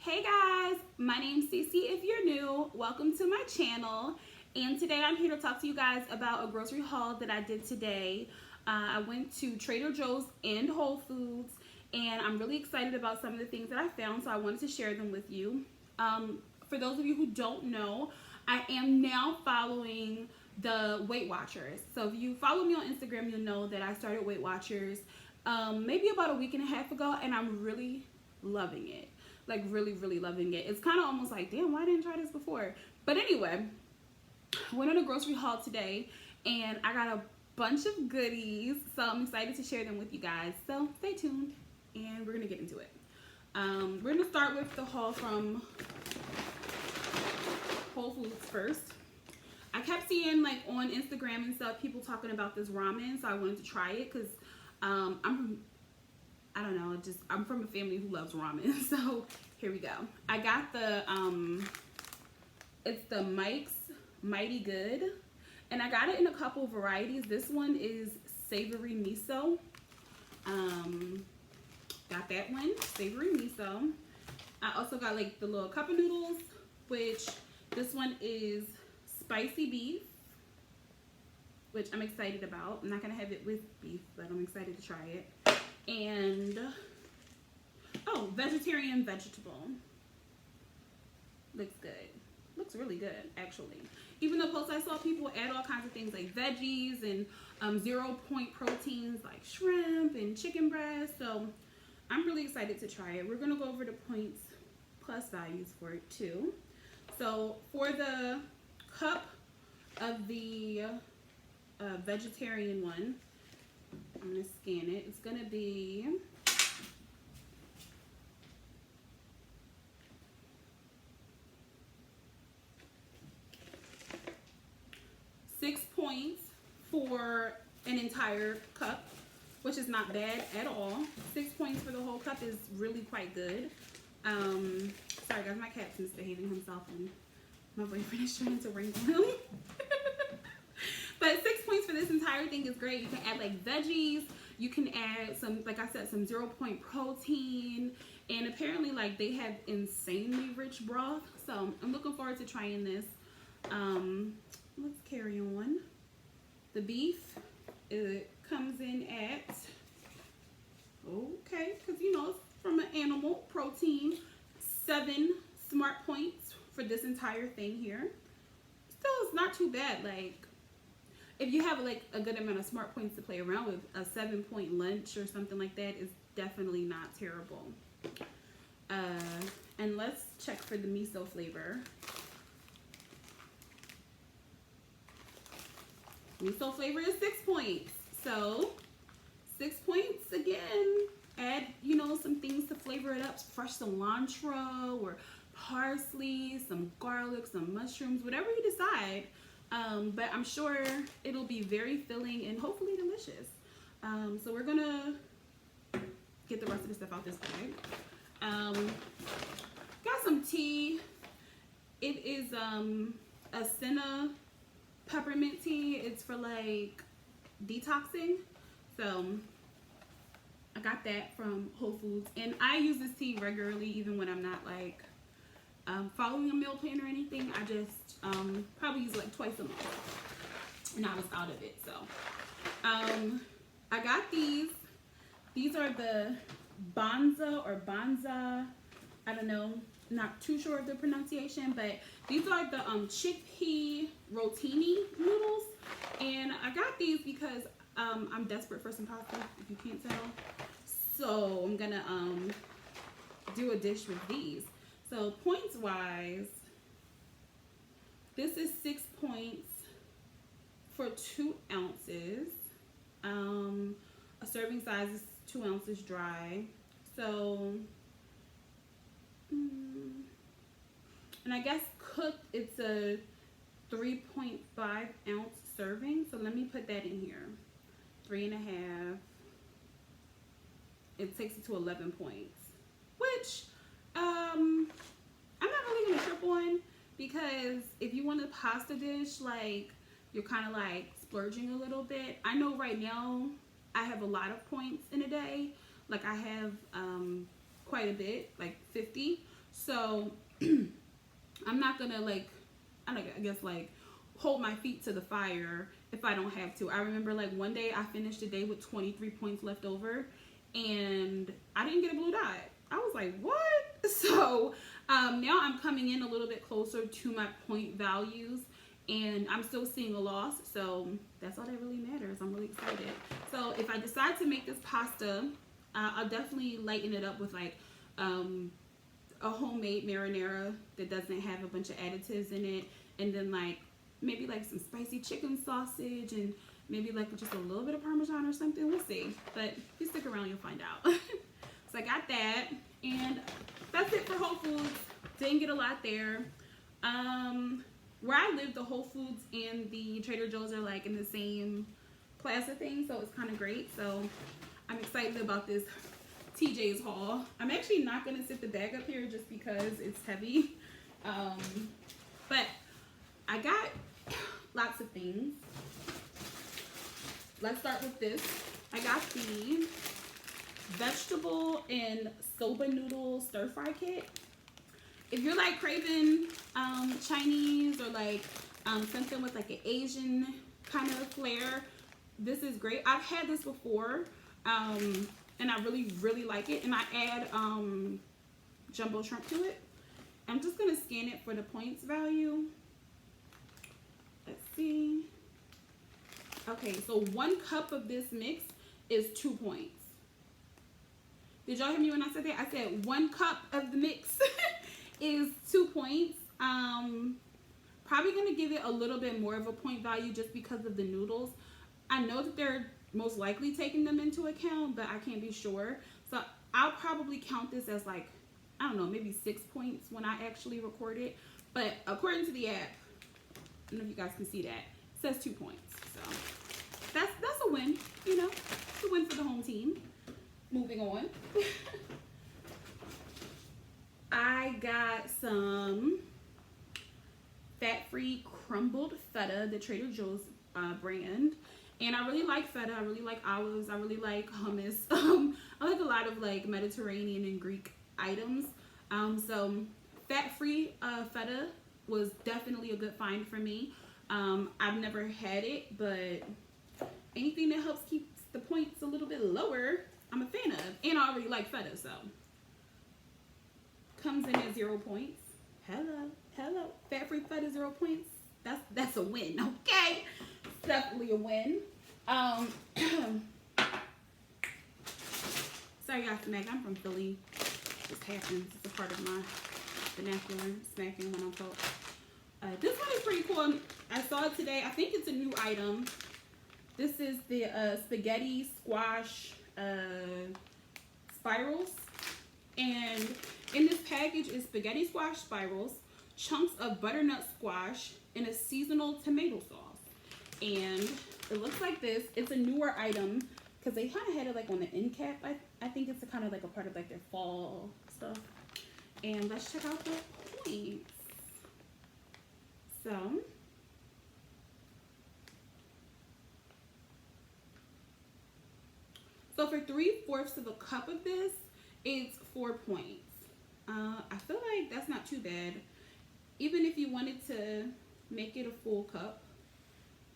Hey guys, my name's Cece. If you're new, welcome to my channel. And today I'm here to talk to you guys about a grocery haul that I did today. I went to Trader Joe's and Whole Foods, and I'm really excited about some of the things that I found, so I wanted to share them with you. For those of you who don't know, I am now following the Weight Watchers. So if you follow me on Instagram, you'll know that I started Weight Watchers maybe about a week and a half ago, and I'm really loving it. Like really loving it. It's kind of almost like, damn, why didn't I try this before? But anyway, I went on a grocery haul today and I got a bunch of goodies, so I'm excited to share them with you guys. So stay tuned and we're gonna get into it. We're gonna start with the haul from Whole Foods first. I kept seeing like on Instagram and stuff people talking about this ramen, so I wanted to try it because I'm from a family who loves ramen. So here we go. I got the it's the Mike's Mighty Good, and I got it in a couple of varieties. This one is savory miso. Got that one, savory miso. I also got like the little cup of noodles, which this one is spicy beef, which I'm excited about. I'm not gonna have it with beef, but I'm excited to try it. And oh, vegetarian vegetable. Looks good. Looks really good, actually. Even the posts I saw, people add all kinds of things like veggies and 0 point proteins like shrimp and chicken breast. So I'm really excited to try it. We're gonna go over the points plus values for it too. So for the cup of the vegetarian one, I'm gonna scan it. It's gonna be $6 points for an entire cup, which is not bad at all. 6 points for the whole cup is really quite good. Sorry guys, my cat's misbehaving himself and my boyfriend is trying to wrangle him. But 6 points for this entire thing is great. You can add like veggies. You can add some, like I said, some 0 point protein. And apparently like they have insanely rich broth. So I'm looking forward to trying this. Let's carry on. The beef, it comes in at, okay, because you know, it's from an animal protein, 7 smart points for this entire thing here. Still, it's not too bad. Like, if you have like a good amount of smart points to play around with, a 7-point lunch or something like that is definitely not terrible. And let's check for the miso flavor. Miso flavor is 6 points. So 6 points again. Add, you know, some things to flavor it up. Fresh cilantro or parsley, some garlic, some mushrooms, whatever you decide. But I'm sure it'll be very filling and hopefully delicious. So we're gonna get the rest of the stuff out this bag. Got some tea. It is a senna peppermint tea. It's for like detoxing. So I got that from Whole Foods, and I use this tea regularly even when I'm not like following a meal plan or anything. I just probably use it like twice a month, and I was out of it. So I got these. These are the Banza or Banza. I don't know, not too sure of the pronunciation, but these are the chickpea rotini noodles, and I got these because I'm desperate for some pasta, if you can't tell. So I'm gonna do a dish with these. So points wise, this is 6 points for 2 ounces. A serving size is 2 ounces dry. So, and I guess cooked, it's a 3.5 ounce serving. So let me put that in here. 3.5. It takes it to 11 points, which I'm not really gonna trip on, because if you want a pasta dish, like you're kind of like splurging a little bit. I know right now I have a lot of points in a day. Like I have quite a bit, like 50. So I'm not gonna like, I guess like hold my feet to the fire if I don't have to. I remember like one day I finished the day with 23 points left over and I didn't get a blue dot. I was like, what? So now I'm coming in a little bit closer to my point values and I'm still seeing a loss. So that's all that really matters. I'm really excited. So if I decide to make this pasta, I'll definitely lighten it up with like a homemade marinara that doesn't have a bunch of additives in it, and then like maybe like some spicy chicken sausage and maybe like just a little bit of Parmesan or something. We'll see, but if you stick around you'll find out. So I got that, and that's it for Whole Foods. Didn't get a lot there. Where I live, the Whole Foods and the Trader Joe's are like in the same plaza thing, so it's kind of great. So I'm excited about this TJ's haul. I'm actually not going to sit the bag up here just because it's heavy. But I got lots of things. Let's start with this. I got the vegetable and soba noodle stir fry kit. If you're like craving Chinese or like something with like an Asian kind of flair, this is great. I've had this before. And I really like it, and I add jumbo shrimp to it. I'm just gonna scan it for the points value. Let's see. Okay, so 1 cup of this mix is 2 points. Did y'all hear me when I said that? I said 1 cup of the mix is 2 points. Probably gonna give it a little bit more of a point value just because of the noodles. I know that they're most likely taking them into account, but I can't be sure. So I'll probably count this as like, I don't know, maybe 6 points when I actually record it. But according to the app, I don't know if you guys can see that, it says 2 points. So that's a win, you know, it's a win for the home team. Moving on. I got some fat-free crumbled feta, the Trader Joe's brand. And I really like feta, I really like olives, I really like hummus. I like a lot of like Mediterranean and Greek items. So fat-free feta was definitely a good find for me. I've never had it, but anything that helps keep the points a little bit lower, I'm a fan of. And I already like feta, so. Comes in at 0 points. Hello. Fat-free feta, 0 points. That's a win, okay? Definitely a win. Sorry guys, Meg, I'm from Philly. This happens. It's a part of my vernacular, smacking when I'm told. This one is pretty cool. I saw it today. I think it's a new item. This is the spaghetti squash spirals. And in this package is spaghetti squash spirals, chunks of butternut squash, and a seasonal tomato sauce. And it looks like this. It's a newer item because they kind of had it like on the end cap. I think it's kind of like a part of like their fall stuff. And let's check out the points. So for 3/4 of a cup of this, it's 4 points. I feel like that's not too bad. Even if you wanted to make it a full cup,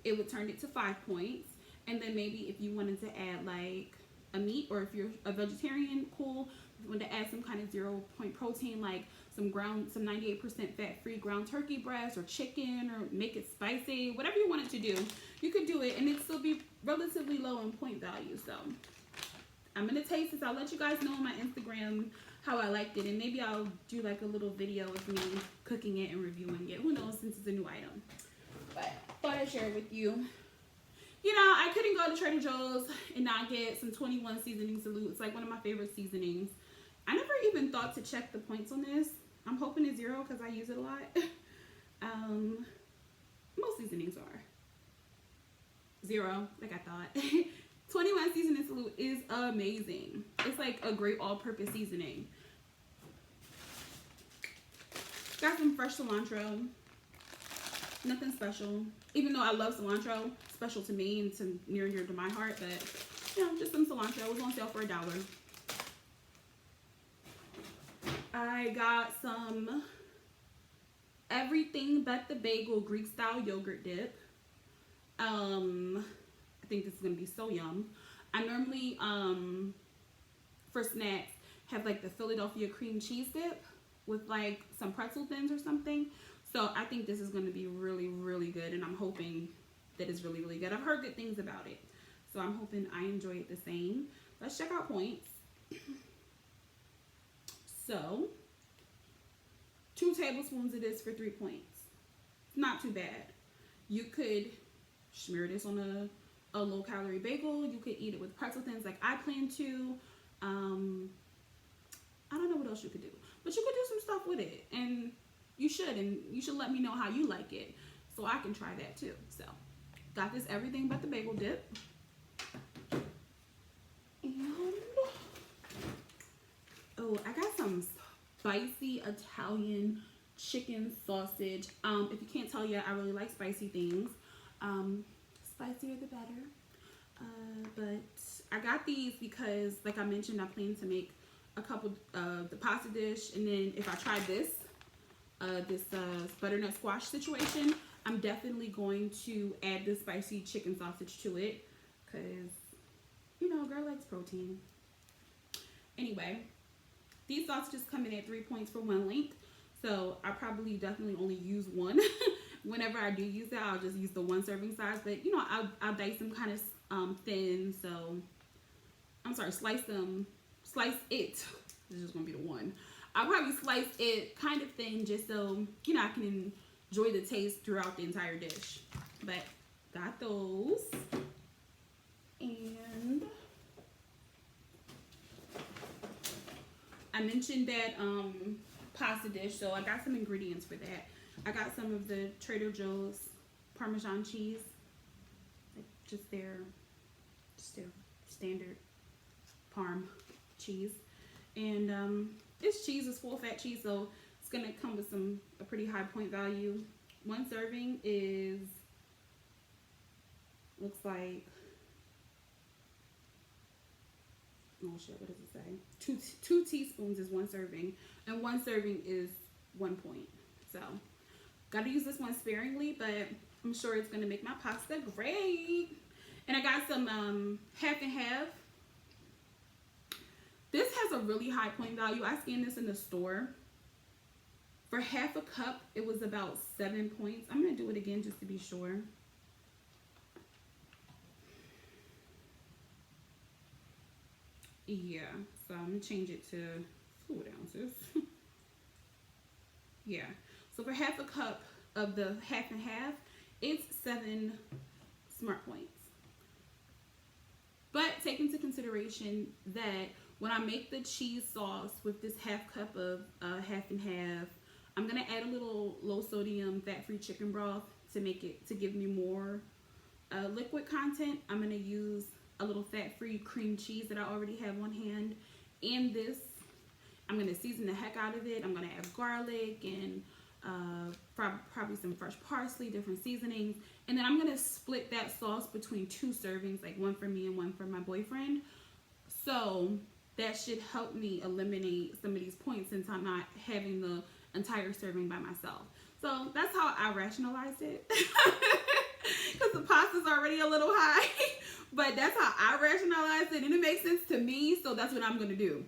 it would turn it to 5 points. And then maybe if you wanted to add like a meat, or if you're a vegetarian, cool. If you want to add some kind of 0 point protein, like some 98% fat-free ground turkey breast or chicken, or make it spicy, whatever you want it to do, you could do it and it'd still be relatively low in point value. So I'm gonna taste this. I'll let you guys know on my Instagram how I liked it, and maybe I'll do like a little video of me cooking it and reviewing it. Who knows, since it's a new item. But thought I'd share it with you. You know, I couldn't go to Trader Joe's and not get some 21 seasoning salute. It's like one of my favorite seasonings. I never even thought to check the points on this. I'm hoping it's 0 because I use it a lot. Most seasonings are 0, like I thought. 21 seasoning salute is amazing. It's like a great all-purpose seasoning. Got some fresh cilantro. Nothing special. Even though I love cilantro, special to me and to near and dear to my heart, but you know, just some cilantro. It was on sale for $1. I got some everything but the bagel Greek style yogurt dip. I think this is gonna be so yum. I normally for snacks have like the Philadelphia cream cheese dip with like some pretzel thins or something. So I think this is gonna be really, really good, and I'm hoping that it's really, really good. I've heard good things about it, so I'm hoping I enjoy it the same. Let's check out points. So 2 tablespoons of this for 3 points. Not too bad. You could smear this on a low calorie bagel. You could eat it with pretzel thins like I plan to. I don't know what else you could do, but you could do some stuff with it, and you should let me know how you like it so I can try that too. So got this everything but the bagel dip. And oh, I got some spicy Italian chicken sausage. If you can't tell yet, I really like spicy things. Spicier the better. But I got these because, like I mentioned, I plan to make a couple the pasta dish, and then if I try this butternut squash situation, I'm definitely going to add the spicy chicken sausage to it, because you know, girl likes protein. Anyway, these sausages come in at 3 points for 1 length, so I probably definitely only use one. Whenever I do use that, I'll just use the 1 serving size, but you know, I'll dice them kind of thin, so I'm sorry, slice it. This is just gonna be the 1. I'll probably slice it kind of thin just so, you know, I can enjoy the taste throughout the entire dish. But got those. And I mentioned that pasta dish, so I got some ingredients for that. I got some of the Trader Joe's Parmesan cheese, just their standard Parm cheese, and this cheese is full fat cheese, so it's gonna come with a pretty high point value. 1 serving is, looks like, oh shit, what does it say? Two teaspoons is 1 serving, and 1 serving is 1 point. So gotta use this one sparingly, but I'm sure it's gonna make my pasta great. And I got some half and half. This has a really high point value. I scanned this in the store. For half a cup, it was about 7 points. I'm gonna do it again just to be sure. Yeah, so I'm gonna change it to fluid ounces. Yeah, so for half a cup of the half and half, it's 7 smart points. But take into consideration that when I make the cheese sauce with this half cup of half and half, I'm gonna add a little low sodium fat-free chicken broth to give me more liquid content. I'm gonna use a little fat-free cream cheese that I already have on hand, and this. I'm gonna season the heck out of it. I'm gonna add garlic and probably some fresh parsley, different seasonings, and then I'm gonna split that sauce between 2 servings, like 1 for me and 1 for my boyfriend. So that should help me eliminate some of these points since I'm not having the entire serving by myself. So that's how I rationalize it, because the pasta's already a little high, but that's how I rationalize it, and it makes sense to me, so that's what I'm gonna do.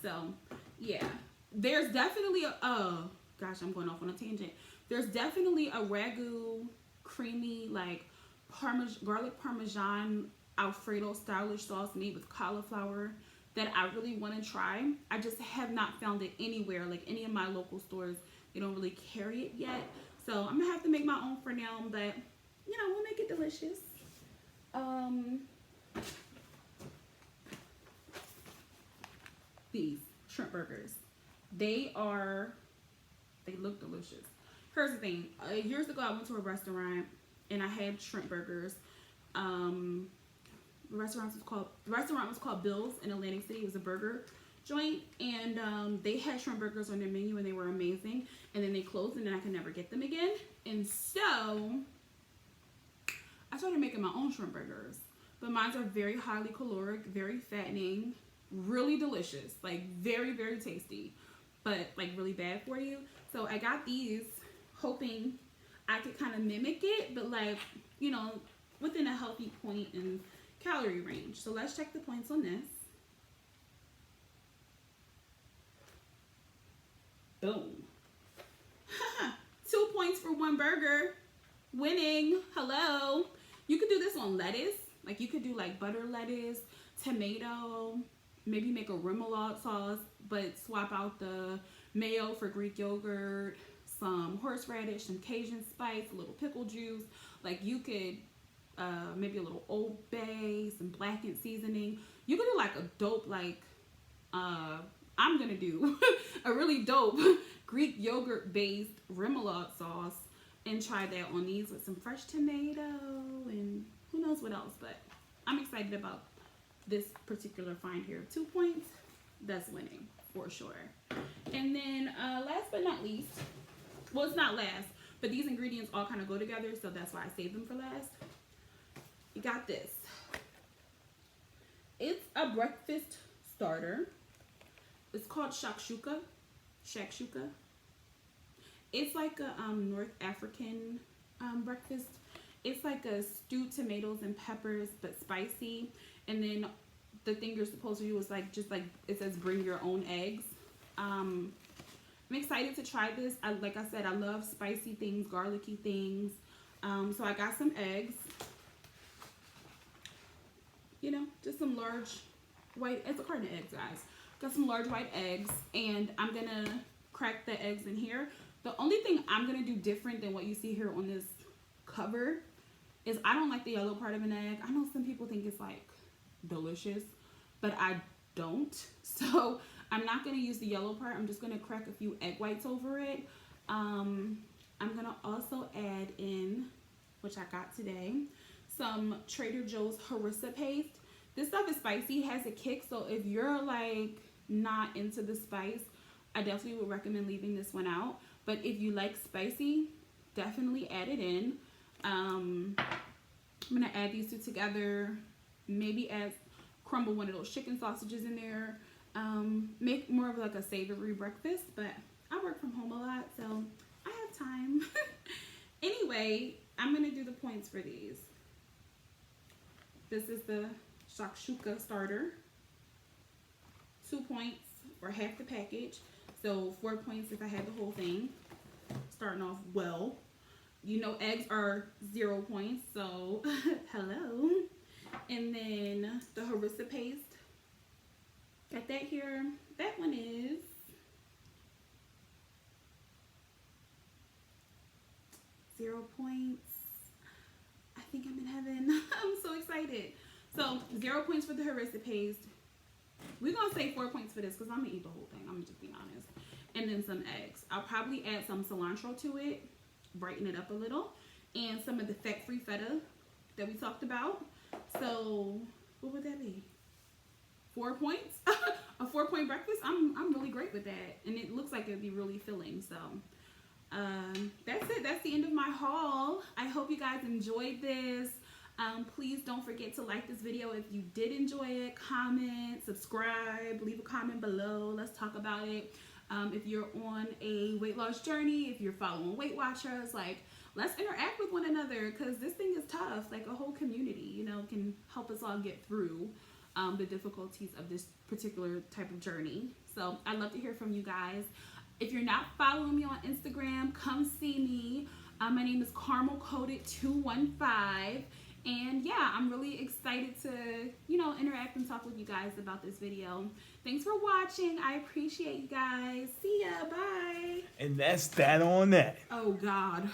So yeah, there's definitely oh gosh, I'm going off on a tangent. There's definitely a ragu creamy, like garlic parmesan Alfredo stylish sauce made with cauliflower that I really want to try. I just have not found it anywhere, like any of my local stores. They don't really carry it yet, so I'm gonna have to make my own for now, but you know, we'll make it delicious. These shrimp burgers, they look delicious. Here's the thing, years ago I went to a restaurant and I had shrimp burgers. The restaurant was called Bill's in Atlantic City. It was a burger joint, and they had shrimp burgers on their menu, and they were amazing. And then they closed, and then I could never get them again. And so I started making my own shrimp burgers, but mine are very highly caloric, very fattening, really delicious, like very, very tasty. but like really bad for you. So I got these hoping I could kind of mimic it, but like, you know, within a healthy point and calorie range. So let's check the points on this. Boom. 2 points for one burger. Winning. Hello. You could do this on lettuce. Like you could do like butter lettuce, tomato, maybe make a remoulade sauce, but swap out the mayo for Greek yogurt, some horseradish, some Cajun spice, a little pickle juice. Like you could maybe a little Old Bay, some blackened seasoning. You could do like a dope, like I'm gonna do a really dope Greek yogurt based remoulade sauce and try that on these with some fresh tomato and who knows what else. But I'm excited about this particular find here. 2 points, that's winning for sure. And then last but not least, well, it's not last, but these ingredients all kind of go together, so that's why I saved them for last. You got this. It's a breakfast starter. It's called shakshuka. Shakshuka. It's like a North African breakfast. It's like a stewed tomatoes and peppers, but spicy. And then the thing you're supposed to do is like, just like it says, bring your own eggs. I'm excited to try this. Like I said, I love spicy things, garlicky things. So I got some eggs. You know, just some large white, it's a carton of eggs, guys. Got some large white eggs, and I'm gonna crack the eggs in here. The only thing I'm gonna do different than what you see here on this cover is I don't like the yellow part of an egg. I know some people think it's like delicious, but I don't. So I'm not gonna use the yellow part. I'm just gonna crack a few egg whites over it. I'm gonna also add in, which I got today, some Trader Joe's harissa paste. This stuff is spicy, it has a kick, so if you're like not into the spice, I definitely would recommend leaving this one out. But if you like spicy, definitely add it in. I'm gonna add these two together, maybe crumble one of those chicken sausages in there. Make more of like a savory breakfast, but I work from home a lot, so I have time. Anyway, I'm gonna do the points for these. This is the shakshuka starter. 2 points for half the package. So 4 points if I had the whole thing. Starting off well. You know eggs are 0 points, so hello. And then the harissa paste. Got that here. That one is zero points. I think I'm in heaven. I'm so excited. So 0 points for the harissa paste. We're gonna say 4 points for this because I'm gonna eat the whole thing. I'm gonna just be honest. And then some eggs. I'll probably add some cilantro to it, brighten it up a little, and some of the fat-free feta that we talked about. So what would that be? 4 points? A 4-point breakfast? I'm really great with that, and it looks like it'd be really filling. So that's it. That's the end of my haul. I hope you guys enjoyed this. Please don't forget to like this video if you did enjoy it. Comment, subscribe, leave a comment below. Let's talk about it. If you're on a weight loss journey, if you're following Weight Watchers, like, let's interact with one another, because this thing is tough. Like, a whole community, you know, can help us all get through the difficulties of this particular type of journey. So I'd love to hear from you guys. If you're not following me on Instagram, come see me. My name is CaramelCoated215. And yeah, I'm really excited to, you know, interact and talk with you guys about this video. Thanks for watching. I appreciate you guys. See ya. Bye. And that's that on that. Oh, God.